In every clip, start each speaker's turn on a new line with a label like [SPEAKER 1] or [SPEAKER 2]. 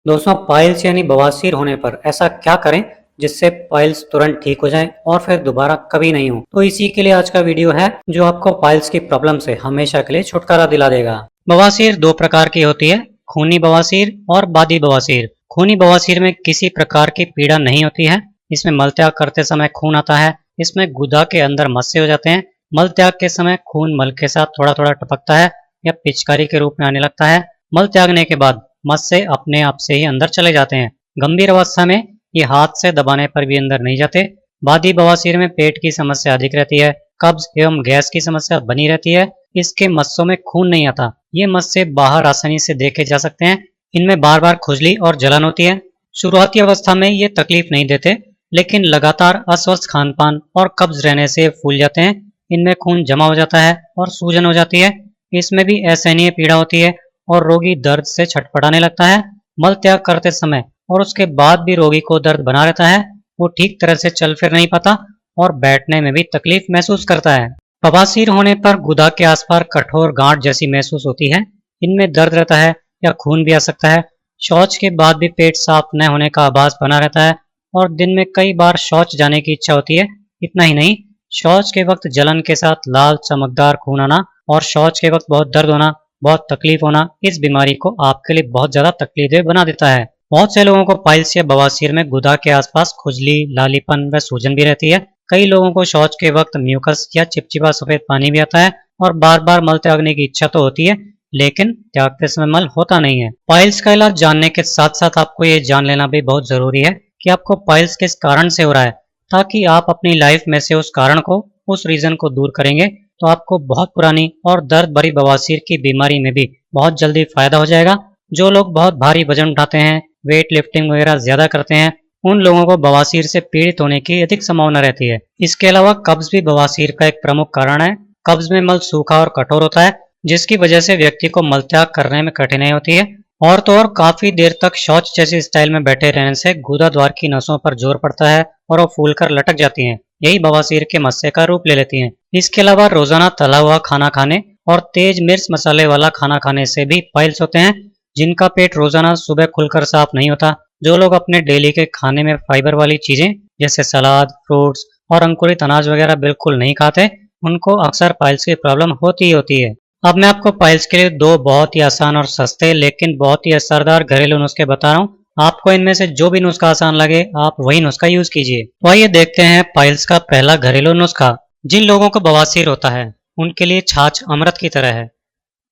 [SPEAKER 1] दोस्तों, पाइल्स यानी बवासीर होने पर ऐसा क्या करें जिससे पाइल्स तुरंत ठीक हो जाएं और फिर दोबारा कभी नहीं हो। तो इसी के लिए आज का वीडियो है जो आपको पाइल्स की प्रॉब्लम से हमेशा के लिए छुटकारा दिला देगा। बवासीर दो प्रकार की होती है, खूनी बवासीर और बादी बवासीर। खूनी बवासीर में किसी प्रकार की पीड़ा नहीं होती है। इसमें मलत्याग करते समय खून आता है। इसमें गुदा के अंदर मस्से हो जाते हैं। मल त्याग के समय खून मल के साथ थोड़ा थोड़ा टपकता है या पिचकारी के रूप में आने लगता है। मल त्यागने के बाद मस्से अपने आप से ही अंदर चले जाते हैं। गंभीर अवस्था में ये हाथ से दबाने पर भी अंदर नहीं जाते। बादी बवासीर में पेट की समस्या अधिक रहती है। कब्ज एवं गैस की समस्या बनी रहती है। इसके मस्सों में खून नहीं आता। ये मस्से बाहर आसानी से देखे जा सकते हैं। इनमें बार बार खुजली और जलन होती है। शुरुआती अवस्था में ये तकलीफ नहीं देते, लेकिन लगातार अस्वस्थ खान पान और कब्ज रहने से फूल जाते हैं। इनमें खून जमा हो जाता है और सूजन हो जाती है। इसमें भी असहनीय पीड़ा होती है और रोगी दर्द से छटपटाने लगता है। मल त्याग करते समय और उसके बाद भी रोगी को दर्द बना रहता है। वो ठीक तरह से चल फिर नहीं पाता और बैठने में भी तकलीफ महसूस करता है। बवासीर होने पर गुदा के आसपास कठोर गांठ जैसी महसूस होती है। इनमें दर्द रहता है या खून भी आ सकता है। शौच के बाद भी पेट साफ न होने का आभास बना रहता है और दिन में कई बार शौच जाने की इच्छा होती है। इतना ही नहीं, शौच के वक्त जलन के साथ लाल चमकदार खून आना और शौच के वक्त बहुत दर्द होना, बहुत तकलीफ होना इस बीमारी को आपके लिए बहुत ज्यादा तकलीफदेह बना देता है। बहुत से लोगों को पाइल्स या बवासीर में गुदा के आसपास खुजली, लालीपन व सूजन भी रहती है। कई लोगों को शौच के वक्त म्यूकस या चिपचिपा सफेद पानी भी आता है और बार बार मल त्यागने की इच्छा तो होती है, लेकिन त्यागते समय मल होता नहीं है। पाइल्स का इलाज जानने के साथ साथ आपको ये जान लेना भी बहुत जरूरी है कि आपको पाइल्स किस कारण से हो रहा है, ताकि आप अपनी लाइफ में से उस कारण को, उस रीजन को दूर करेंगे तो आपको बहुत पुरानी और दर्द भरी बवासीर की बीमारी में भी बहुत जल्दी फायदा हो जाएगा। जो लोग बहुत भारी वजन उठाते हैं, वेट लिफ्टिंग वगैरह ज्यादा करते हैं, उन लोगों को बवासीर से पीड़ित होने की अधिक संभावना रहती है। इसके अलावा कब्ज भी बवासीर का एक प्रमुख कारण है। कब्ज में मल सूखा और कठोर होता है, जिसकी वजह से व्यक्ति को मलत्याग करने में कठिनाई होती है। और तो और काफी देर तक शौच जैसी स्टाइल में बैठे रहने से गुदा द्वार की नसों पर जोर पड़ता है और वो फूलकर लटक जाती हैं। यही बवासीर के मस्से का रूप ले लेती हैं। इसके अलावा रोजाना तला हुआ खाना खाने और तेज मिर्च मसाले वाला खाना खाने से भी पाइल्स होते हैं। जिनका पेट रोजाना सुबह खुलकर साफ नहीं होता, जो लोग अपने डेली के खाने में फाइबर वाली चीजें जैसे सलाद, फ्रूट्स और अंकुरित अनाज वगैरह बिल्कुल नहीं खाते, उनको अक्सर पाइल्स की प्रॉब्लम होती ही होती है। अब मैं आपको पाइल्स के लिए दो बहुत ही आसान और सस्ते लेकिन बहुत ही असरदार घरेलू नुस्खे बता रहा हूँ। आपको इनमें से जो भी नुस्खा आसान लगे आप वही नुस्खा यूज कीजिए। तो आइए देखते हैं पाइल्स का पहला घरेलू नुस्खा। जिन लोगों को बवासीर होता है उनके लिए छाछ अमृत की तरह है।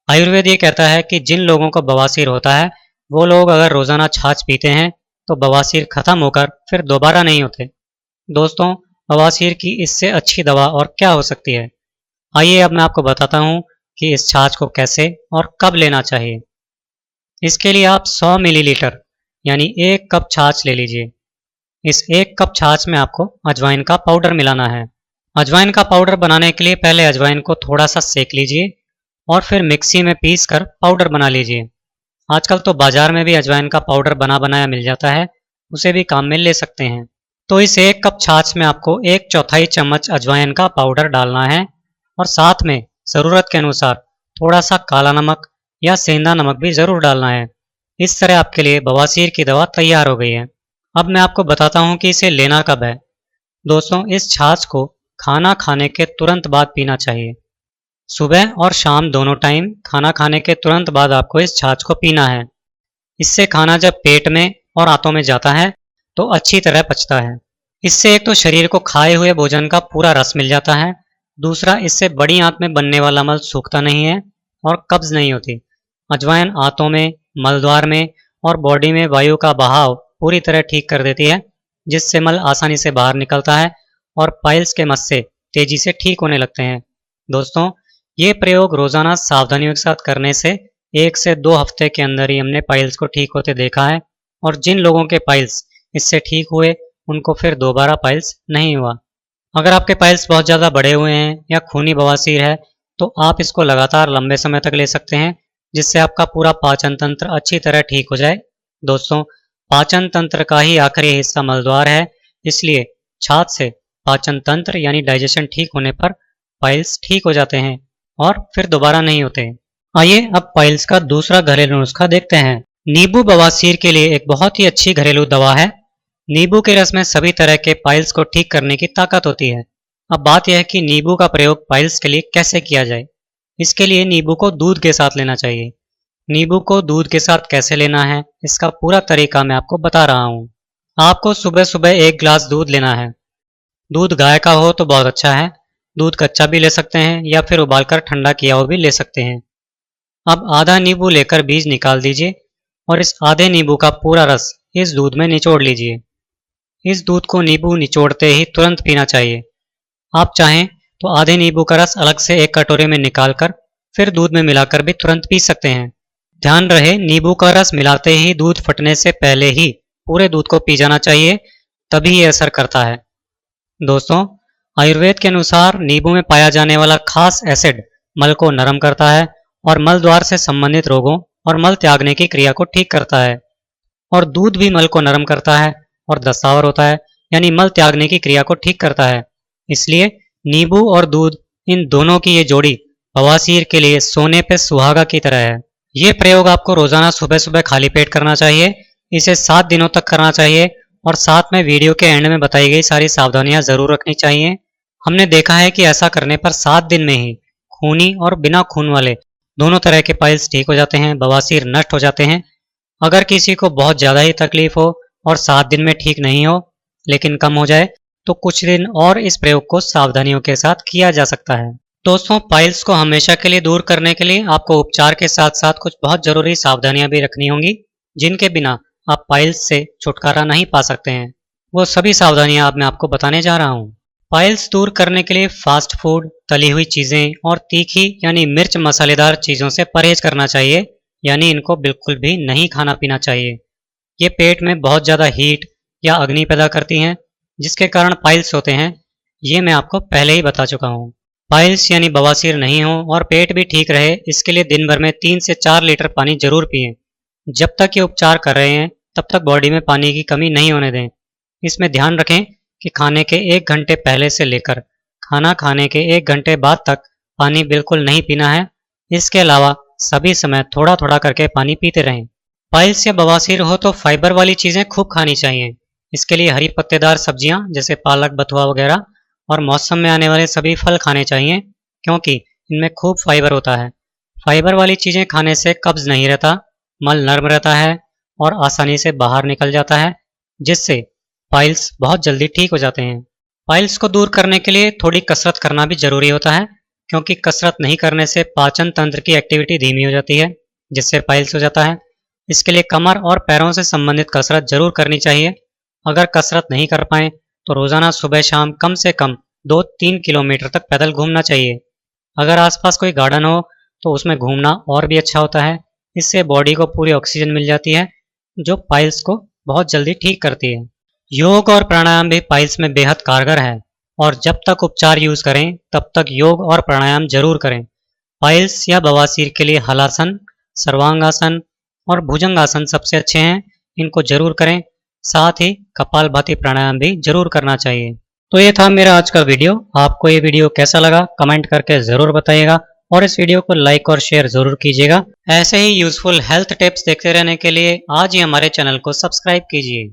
[SPEAKER 1] आयुर्वेद ये कहता है कि जिन लोगों को बवासीर होता है वो लोग अगर रोजाना छाछ पीते हैं तो बवासीर खत्म होकर फिर दोबारा नहीं होते। दोस्तों, बवासीर की इससे अच्छी दवा और क्या हो सकती है। आइए अब मैं आपको बताता हूँ कि इस छाछ को कैसे और कब लेना चाहिए। इसके लिए आप 100 मिलीलीटर यानी 1 कप छाछ ले लीजिए। इस 1 कप छाछ में आपको अजवाइन का पाउडर मिलाना है। अजवाइन का पाउडर बनाने के लिए पहले अजवाइन को थोड़ा सा सेक लीजिए और फिर मिक्सी में पीस कर पाउडर बना लीजिए। आजकल तो बाजार में भी अजवाइन का पाउडर बना बनाया मिल जाता है, उसे भी काम में ले सकते हैं। तो इस 1 कप छाछ में आपको 1/4 चम्मच अजवाइन का पाउडर डालना है और साथ में ज़रूरत के अनुसार थोड़ा सा काला नमक या सेंधा नमक भी ज़रूर डालना है। इस तरह आपके लिए बवासीर की दवा तैयार हो गई है। अब मैं आपको बताता हूँ कि इसे लेना कब है। दोस्तों, इस छाछ को खाना खाने के तुरंत बाद पीना चाहिए। सुबह और शाम दोनों टाइम खाना खाने के तुरंत बाद आपको इस छाछ को पीना है। इससे खाना जब पेट में और आंतों में जाता है तो अच्छी तरह पचता है। इससे एक तो शरीर को खाए हुए भोजन का पूरा रस मिल जाता है, दूसरा इससे बड़ी आंत में बनने वाला मल सूखता नहीं है और कब्ज नहीं होती। अजवाइन आंतों में, मलद्वार में और बॉडी में वायु का बहाव पूरी तरह ठीक कर देती है, जिससे मल आसानी से बाहर निकलता है और पाइल्स के मस्से तेजी से ठीक होने लगते हैं। दोस्तों, ये प्रयोग रोजाना सावधानियों के साथ करने से 1 से 2 हफ्ते के अंदर ही हमने पाइल्स को ठीक होते देखा है और जिन लोगों के पाइल्स इससे ठीक हुए उनको फिर दोबारा पाइल्स नहीं हुआ। अगर आपके पाइल्स बहुत ज़्यादा बढ़े हुए हैं या खूनी बवासीर है तो आप इसको लगातार लंबे समय तक ले सकते हैं, जिससे आपका पूरा पाचन तंत्र अच्छी तरह ठीक हो जाए। दोस्तों, पाचन तंत्र का ही आखिरी हिस्सा मलद्वार है, इसलिए छाछ से पाचन तंत्र यानी डाइजेशन ठीक होने पर पाइल्स ठीक हो जाते हैं और फिर दोबारा नहीं होते। आइए अब पाइल्स का दूसरा घरेलू नुस्खा देखते हैं। नींबू बवासीर के लिए एक बहुत ही अच्छी घरेलू दवा है। नींबू के रस में सभी तरह के पाइल्स को ठीक करने की ताकत होती है। अब बात यह है कि नींबू का प्रयोग पाइल्स के लिए कैसे किया जाए। इसके लिए नींबू को दूध के साथ लेना चाहिए। नींबू को दूध के साथ कैसे लेना है, इसका पूरा तरीका मैं आपको बता रहा हूँ। आपको सुबह सुबह 1 गिलास दूध लेना है। दूध गाय का हो तो बहुत अच्छा है। दूध कच्चा भी ले सकते हैं या फिर उबालकर ठंडा किया हुआ भी ले सकते हैं। अब आधा नींबू लेकर बीज निकाल दीजिए और इस आधे नींबू का पूरा रस इस दूध में निचोड़ लीजिए। इस दूध को नींबू निचोड़ते ही तुरंत पीना चाहिए। आप चाहें तो आधे नींबू का रस अलग से एक कटोरे में निकालकर फिर दूध में मिलाकर भी तुरंत पी सकते हैं। ध्यान रहे, नींबू का रस मिलाते ही दूध फटने से पहले ही पूरे दूध को पी जाना चाहिए, तभी ये असर करता है। दोस्तों, आयुर्वेद के अनुसार नींबू में पाया जाने वाला खास एसिड मल को नरम करता है और मल द्वार से संबंधित रोगों और मल त्यागने की क्रिया को ठीक करता है। और दूध भी मल को नरम करता है और दस्तावर होता है, यानी मल त्यागने की क्रिया को ठीक करता है। इसलिए नींबू और दूध, इन दोनों की ये जोड़ी बवासीर के लिए सोने पे सुहागा की तरह है। ये प्रयोग आपको रोजाना सुबह सुबह खाली पेट करना चाहिए। इसे 7 दिनों तक करना चाहिए और साथ में वीडियो के एंड में बताई गई सारी सावधानियां जरूर रखनी चाहिए। हमने देखा है कि ऐसा करने पर 7 दिन में ही खूनी और बिना खून वाले दोनों तरह के पाइल्स ठीक हो जाते हैं, बवासीर नष्ट हो जाते हैं। अगर किसी को बहुत ज़्यादा ही तकलीफ हो और 7 दिन में ठीक नहीं हो लेकिन कम हो जाए तो कुछ दिन और इस प्रयोग को सावधानियों के साथ किया जा सकता है। दोस्तों, पाइल्स को हमेशा के लिए दूर करने के लिए आपको उपचार के साथ साथ कुछ बहुत जरूरी सावधानियां भी रखनी होंगी, जिनके बिना आप पाइल्स से छुटकारा नहीं पा सकते हैं। वो सभी सावधानियां अब मैं आपको बताने जा रहा हूँ। पाइल्स दूर करने के लिए फास्ट फूड, तली हुई चीज़ें और तीखी यानी मिर्च मसालेदार चीज़ों से परहेज करना चाहिए, यानी इनको बिल्कुल भी नहीं खाना पीना चाहिए। ये पेट में बहुत ज़्यादा हीट या अग्नि पैदा करती हैं, जिसके कारण पाइल्स होते हैं। ये मैं आपको पहले ही बता चुका हूँ। पाइल्स यानी बवासीर नहीं हो और पेट भी ठीक रहे, इसके लिए दिन भर में 3 से 4 लीटर पानी जरूर पिएं। जब तक ये उपचार कर रहे हैं तब तक बॉडी में पानी की कमी नहीं होने दें। इसमें ध्यान रखें कि खाने के 1 घंटे पहले से लेकर खाना खाने के 1 घंटे बाद तक पानी बिल्कुल नहीं पीना है। इसके अलावा सभी समय थोड़ा थोड़ा करके पानी पीते रहें। पाइल्स या बवासीर हो तो फाइबर वाली चीज़ें खूब खानी चाहिए। इसके लिए हरी पत्तेदार सब्जियां जैसे पालक, बथुआ वगैरह और मौसम में आने वाले सभी फल खाने चाहिए, क्योंकि इनमें खूब फाइबर होता है। फाइबर वाली चीज़ें खाने से कब्ज नहीं रहता, मल नर्म रहता है और आसानी से बाहर निकल जाता है, जिससे पाइल्स बहुत जल्दी ठीक हो जाते हैं। पाइल्स को दूर करने के लिए थोड़ी कसरत करना भी जरूरी होता है, क्योंकि कसरत नहीं करने से पाचन तंत्र की एक्टिविटी धीमी हो जाती है, जिससे पाइल्स हो जाता है। इसके लिए कमर और पैरों से संबंधित कसरत जरूर करनी चाहिए। अगर कसरत नहीं कर पाएँ तो रोज़ाना सुबह शाम कम से कम 2-3 किलोमीटर तक पैदल घूमना चाहिए। अगर आसपास कोई गार्डन हो तो उसमें घूमना और भी अच्छा होता है। इससे बॉडी को पूरी ऑक्सीजन मिल जाती है, जो पाइल्स को बहुत जल्दी ठीक करती है। योग और प्राणायाम भी पाइल्स में बेहद कारगर है और जब तक उपचार यूज़ करें तब तक योग और प्राणायाम जरूर करें। पाइल्स या बवासीर के लिए हलासन, सर्वांगासन और भुजंगासन सबसे अच्छे हैं, इनको जरूर करें। साथ ही कपालभाति प्राणायाम भी जरूर करना चाहिए। तो ये था मेरा आज का वीडियो। आपको ये वीडियो कैसा लगा कमेंट करके ज़रूर बताइएगा और इस वीडियो को लाइक और शेयर ज़रूर कीजिएगा। ऐसे ही यूज़फुल हेल्थ टिप्स देखते रहने के लिए आज ही हमारे चैनल को सब्सक्राइब कीजिए।